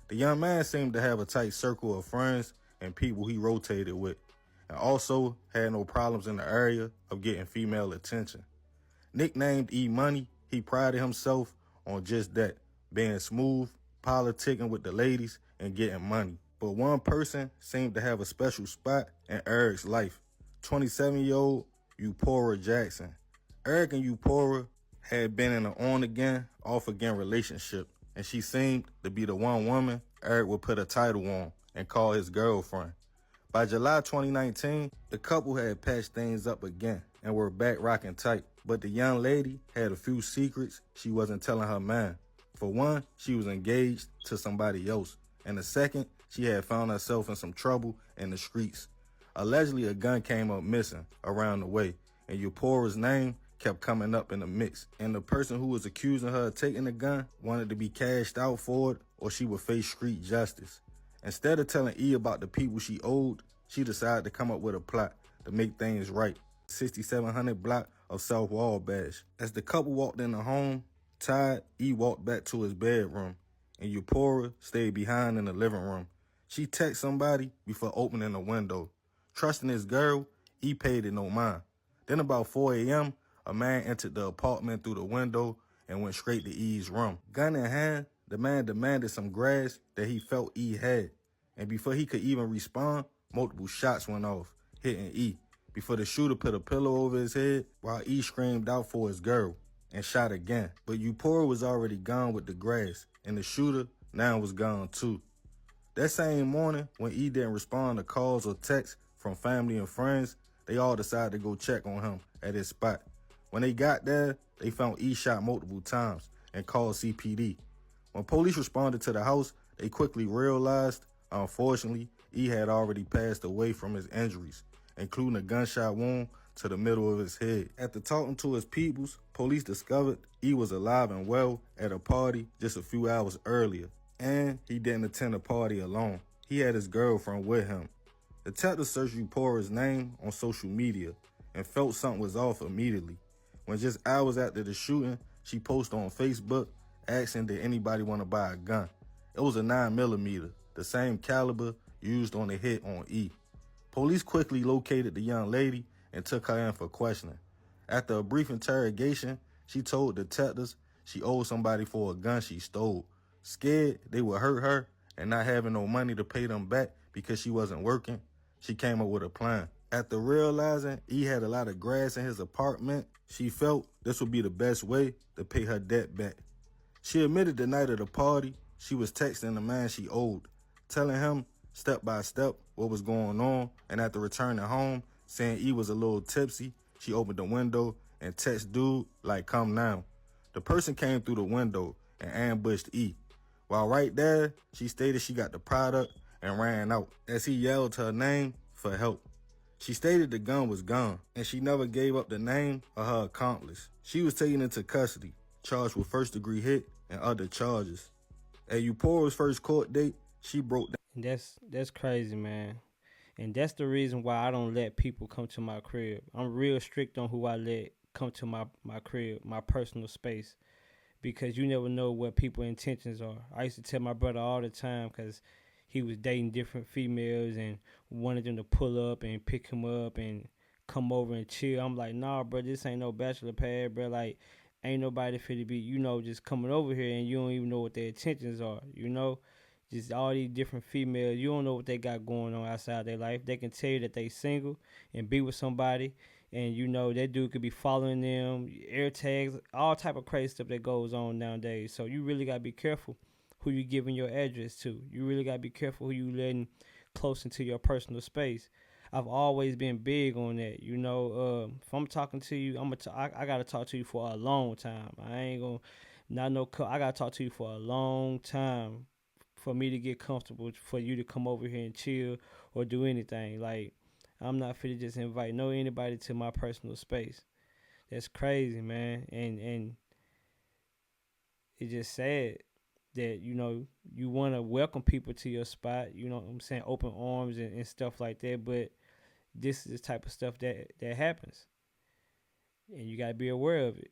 The young man seemed to have a tight circle of friends and people he rotated with, and also had no problems in the area of getting female attention. Nicknamed E-Money, he prided himself on just that, being smooth, politicking with the ladies, and getting money. But one person seemed to have a special spot in Eric's life, 27-year-old Eupora Jackson. Eric and Eupora had been in an on-again, off-again relationship, and she seemed to be the one woman Eric would put a title on and call his girlfriend. By July 2019, the couple had patched things up again and were back rocking tight, but the young lady had a few secrets she wasn't telling her man. For one, she was engaged to somebody else, and the second, she had found herself in some trouble in the streets. Allegedly, a gun came up missing around the way, and Eupora's name kept coming up in the mix, and the person who was accusing her of taking the gun wanted to be cashed out for it or she would face street justice. Instead of telling E about the people she owed, she decided to come up with a plot to make things right. 6700 block of South Wabash. As the couple walked in the home, tired, E walked back to his bedroom, and Eupora stayed behind in the living room. She texted somebody before opening the window. Trusting his girl, E paid it no mind. Then about 4 a.m., a man entered the apartment through the window and went straight to E's room. Gun in hand, the man demanded some grass that he felt E had. And before he could even respond, multiple shots went off, hitting E, before the shooter put a pillow over his head while E screamed out for his girl and shot again. But Eupora was already gone with the grass, and the shooter now was gone too. That same morning, when E didn't respond to calls or texts from family and friends, they all decided to go check on him at his spot. When they got there, they found E shot multiple times and called CPD. When police responded to the house, they quickly realized, unfortunately, E had already passed away from his injuries, including a gunshot wound to the middle of his head. After talking to his peoples, police discovered E was alive and well at a party just a few hours earlier, and he didn't attend the party alone. He had his girlfriend with him. Detectives searched Eupora's name on social media and felt something was off immediately. When just hours after the shooting, she posted on Facebook asking did anybody want to buy a gun. It was a 9mm, the same caliber used on the hit on E. Police quickly located the young lady and took her in for questioning. After a brief interrogation, she told detectives she owed somebody for a gun she stole. Scared they would hurt her and not having no money to pay them back because she wasn't working, she came up with a plan. After realizing E had a lot of grass in his apartment, she felt this would be the best way to pay her debt back. She admitted the night of the party, she was texting the man she owed, telling him step by step what was going on, and after returning home, saying E was a little tipsy, she opened the window and texted dude like come now. The person came through the window and ambushed E. While right there, she stated she got the product and ran out as he yelled her name for help. She stated the gun was gone, and she never gave up the name of her accomplice. She was taken into custody, charged with first-degree hit and other charges. At Eupora's first court date, she broke down. And that's crazy, man. And that's the reason why I don't let people come to my crib. I'm real strict on who I let come to my crib, my personal space, because you never know what people's intentions are. I used to tell my brother all the time because he was dating different females and wanted them to pull up and pick him up and come over and chill. I'm like, nah, bro, this ain't no bachelor pad, bro. Like, ain't nobody fit to be, just coming over here and you don't even know what their intentions are, Just all these different females, you don't know what they got going on outside their life. They can tell you that they single and be with somebody, and that dude could be following them, air tags, all type of crazy stuff that goes on nowadays. So you really gotta be careful who you giving your address to. You really gotta be careful who you letting close into your personal space. I've always been big on that. If I'm talking to you, I gotta talk to you for a long time. I ain't gonna not no. I gotta talk to you for a long time for me to get comfortable, for you to come over here and chill or do anything. Like, I'm not fit to just invite anybody to my personal space. That's crazy, man. And it's just sad that you want to welcome people to your spot. You know what I'm saying, open arms and stuff like that. But this is the type of stuff that happens, and you gotta be aware of it.